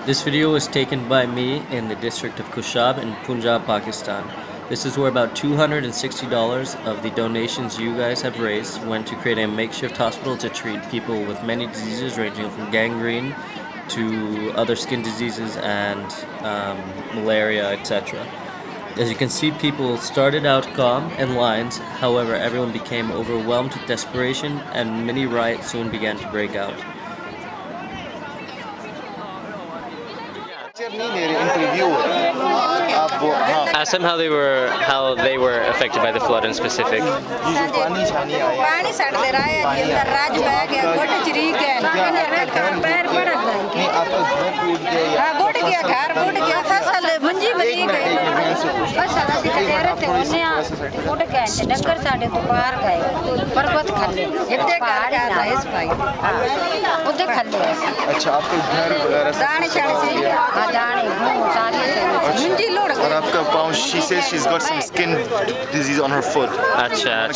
This video was taken by me in the district of Khushab in Punjab, Pakistan. This is where about $260 of the donations you guys have raised went to create a makeshift hospital to treat people with many diseases ranging from gangrene to other skin diseases and malaria, etc. As you can see, people started out calm in lines, however everyone became overwhelmed with desperation and mini riots soon began to break out. Ask them how they were affected by the flood in specific. और आपका पाँव, she says she's got some skin disease on her foot. अच्छा.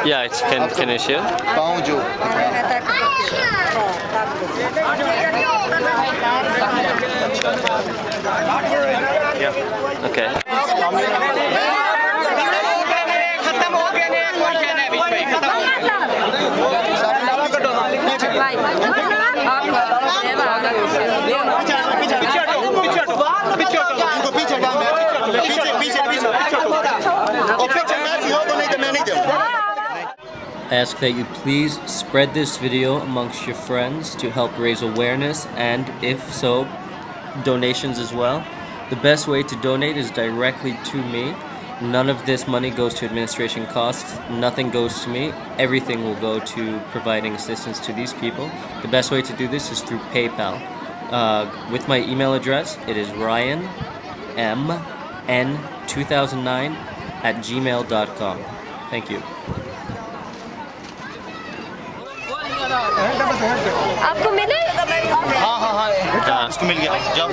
Yeah, can you show? पाँव जो. Yeah. Okay. I ask that you please spread this video amongst your friends to help raise awareness and, if so, donations as well. The best way to donate is directly to me. None of this money goes to administration costs. Nothing goes to me. Everything will go to providing assistance to these people. The best way to do this is through PayPal. With my email address, it is ryanmn2009@gmail.com. Thank you. आपको मिले? हाँ, इसको मिल गया. जाओ.